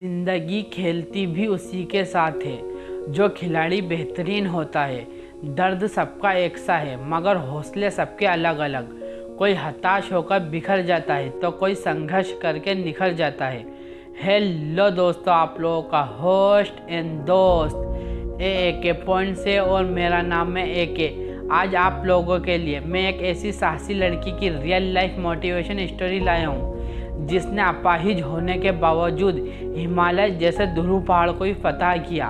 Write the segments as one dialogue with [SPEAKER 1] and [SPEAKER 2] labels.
[SPEAKER 1] जिंदगी खेलती भी उसी के साथ है। जो खिलाड़ी बेहतरीन होता है। दर्द सबका एक सा है मगर हौसले सबके अलग अलग। कोई हताश होकर बिखर जाता है तो कोई संघर्ष करके निखर जाता है। हेलो दोस्तों, आप लोगों का होस्ट एंड दोस्त ए पॉइंट से और मेरा नाम है ए। आज आप लोगों के लिए मैं एक ऐसी साहसी लड़की की रियल लाइफ मोटिवेशन स्टोरी लाया हूँ जिसने अपाहिज होने के बावजूद हिमालय जैसे ध्रुव पहाड़ को ही फतह किया।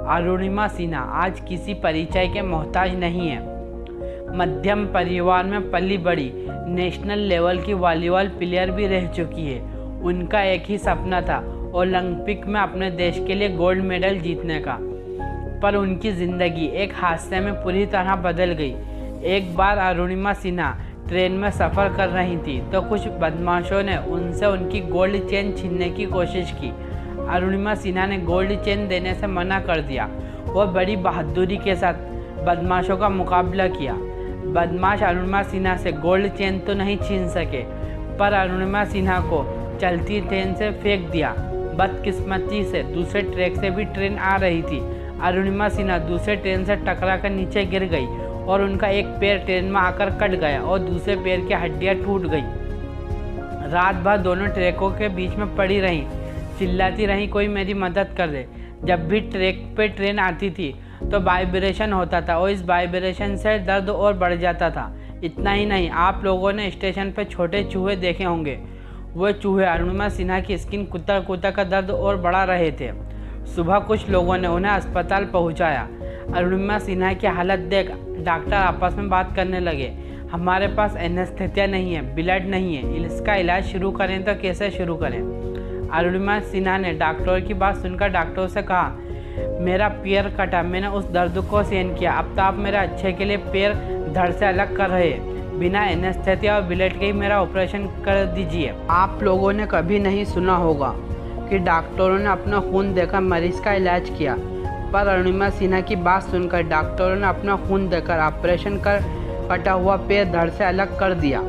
[SPEAKER 1] अरुणिमा सिन्हा आज किसी परिचय के मोहताज नहीं है। मध्यम परिवार में पली बड़ी, नेशनल लेवल की वॉलीबॉल प्लेयर भी रह चुकी है। उनका एक ही सपना था, ओलंपिक में अपने देश के लिए गोल्ड मेडल जीतने का। पर उनकी ज़िंदगी एक हादसे में पूरी तरह बदल गई। एक बार अरुणिमा सिन्हा ट्रेन में सफ़र कर रही थी तो कुछ बदमाशों ने उनसे उनकी गोल्ड चेन छीनने की कोशिश की। अरुणिमा सिन्हा ने गोल्ड चेन देने से मना कर दिया। वह बड़ी बहादुरी के साथ बदमाशों का मुकाबला किया। बदमाश अरुणिमा सिन्हा से गोल्ड चेन तो नहीं छीन सके, पर अरुणिमा सिन्हा को चलती ट्रेन से फेंक दिया। बदकिस्मती से दूसरे ट्रैक से भी ट्रेन आ रही थी। अरुणिमा सिन्हा दूसरे ट्रेन से टकरा कर नीचे गिर गई और उनका एक पैर ट्रेन में आकर कट गया और दूसरे पैर की हड्डियां टूट गई। रात भर दोनों ट्रैकों के बीच में पड़ी रहीं, चिल्लाती रहीं, कोई मेरी मदद कर दे। जब भी ट्रैक पे ट्रेन आती थी तो वाइब्रेशन होता था और इस वाइब्रेशन से दर्द और बढ़ जाता था। इतना ही नहीं, आप लोगों ने स्टेशन पे छोटे चूहे देखे होंगे। वो चूहे अरुणिमा सिन्हा की स्किन कुतर कुतर का दर्द और बढ़ा रहे थे। सुबह कुछ लोगों ने उन्हें अस्पताल पहुंचाया। अरुणिमा सिन्हा की हालत देख डॉक्टर आपस में बात करने लगे। हमारे पास एनेस्थेसिया नहीं है, ब्लड नहीं है, इसका इलाज शुरू करें तो कैसे शुरू करें। अरुणिमा सिन्हा ने डॉक्टर की बात सुनकर डॉक्टर से कहा, मेरा पैर कटा, मैंने उस दर्द को सहन किया, अब तो आप मेरे अच्छे के लिए पैर धड़ से अलग कर रहे हैं। बिना एनेस्थेसिया और ब्लड के ही मेरा ऑपरेशन कर दीजिए। आप लोगों ने कभी नहीं सुना होगा कि डॉक्टरों ने अपना खून देकर मरीज का इलाज किया, पर अरुणिमा सिन्हा की बात सुनकर डॉक्टरों ने अपना खून देकर ऑपरेशन कर कटा हुआ पैर धड़ से अलग कर दिया।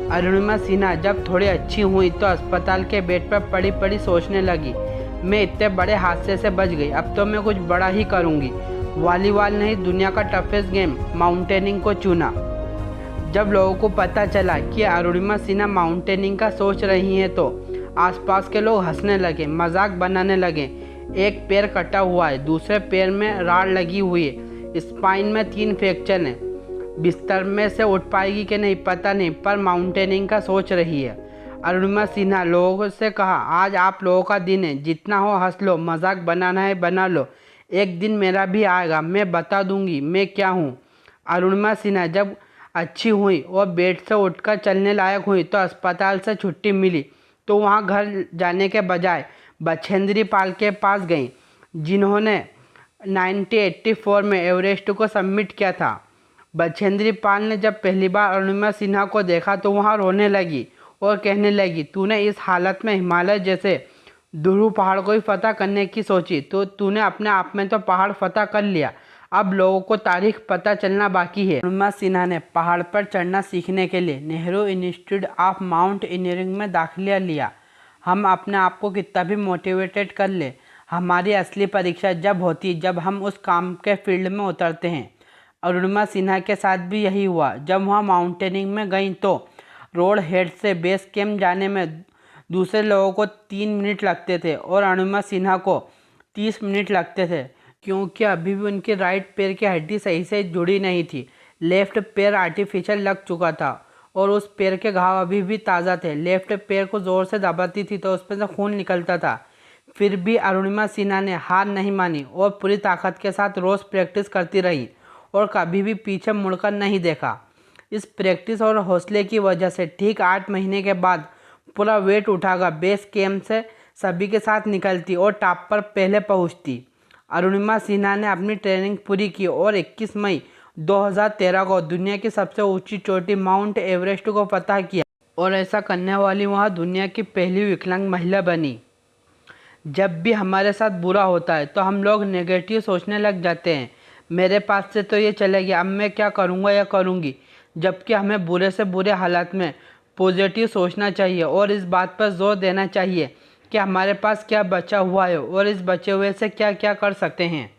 [SPEAKER 1] अरुणिमा सिन्हा जब थोड़ी अच्छी हुई तो अस्पताल के बेड पर पड़ी पड़ी सोचने लगी, मैं इतने बड़े हादसे से बच गई, अब तो मैं कुछ बड़ा ही करूँगी। वॉलीबॉल नहीं, दुनिया का टफेस्ट गेम माउंटेनिंग को चुना। जब लोगों को पता चला कि अरुणिमा सिन्हा माउंटेनिंग का सोच रही हैं तो आसपास के लोग हंसने लगे, मजाक बनाने लगे। एक पैर कटा हुआ है, दूसरे पैर में राड़ लगी हुई है, स्पाइन में 3 फ्रैक्चर है, बिस्तर में से उठ पाएगी कि नहीं पता नहीं, पर माउंटेनिंग का सोच रही है। अरुणिमा सिन्हा लोगों से कहा, आज आप लोगों का दिन है, जितना हो हंस लो, मजाक बनाना है बना लो, एक दिन मेरा भी आएगा, मैं बता दूंगी मैं क्या हूँ। अरुणिमा सिन्हा जब अच्छी हुई और बेड से उठकर चलने लायक हुई तो अस्पताल से छुट्टी मिली तो वहाँ घर जाने के बजाय बछेंद्री पाल के पास गई, जिन्होंने 1984 में एवरेस्ट को सबमिट किया था। बछेंद्री पाल ने जब पहली बार अरुणिमा सिन्हा को देखा तो वहाँ रोने लगी और कहने लगी, तूने इस हालत में हिमालय जैसे ध्रुव पहाड़ को ही फतह करने की सोची, तो तूने अपने आप में तो पहाड़ फतह कर लिया, अब लोगों को तारीख पता चलना बाकी है। अरुणिमा सिन्हा ने पहाड़ पर चढ़ना सीखने के लिए नेहरू इंस्टीट्यूट ऑफ माउंटेनियरिंग में दाखिला लिया। हम अपने आप को कितना भी मोटिवेटेड कर ले, हमारी असली परीक्षा जब होती जब हम उस काम के फील्ड में उतरते हैं। अरुणिमा सिन्हा के साथ भी यही हुआ। जब वहाँ माउंटेनिंग में गई तो रोड हेड से बेस कैम्प जाने में दूसरे लोगों को 3 मिनट लगते थे और अरुणिमा सिन्हा को 30 मिनट लगते थे, क्योंकि अभी भी उनके राइट पैर की हड्डी सही से जुड़ी नहीं थी। लेफ्ट पैर आर्टिफिशियल लग चुका था और उस पैर के घाव अभी भी ताज़ा थे। लेफ्ट पैर को ज़ोर से दबाती थी तो उसमें से खून निकलता था। फिर भी अरुणिमा सिन्हा ने हार नहीं मानी और पूरी ताकत के साथ रोज़ प्रैक्टिस करती रही और कभी भी पीछे मुड़कर नहीं देखा। इस प्रैक्टिस और हौसले की वजह से ठीक 8 महीने के बाद पूरा वेट उठाकर बेस कैम्प से सभी के साथ निकलती और टॉप पर पहले पहुँचती। अरुणिमा सिन्हा ने अपनी ट्रेनिंग पूरी की और 21 मई 2013 को दुनिया की सबसे ऊंची चोटी माउंट एवरेस्ट को फतह किया और ऐसा करने वाली वह दुनिया की पहली विकलांग महिला बनी। जब भी हमारे साथ बुरा होता है तो हम लोग नेगेटिव सोचने लग जाते हैं, मेरे पास से तो ये चलेगा, अब मैं क्या करूँगा या करूँगी, जबकि हमें बुरे से बुरे हालात में पॉजिटिव सोचना चाहिए और इस बात पर जोर देना चाहिए कि हमारे पास क्या बचा हुआ है और इस बचे हुए से क्या क्या कर सकते हैं।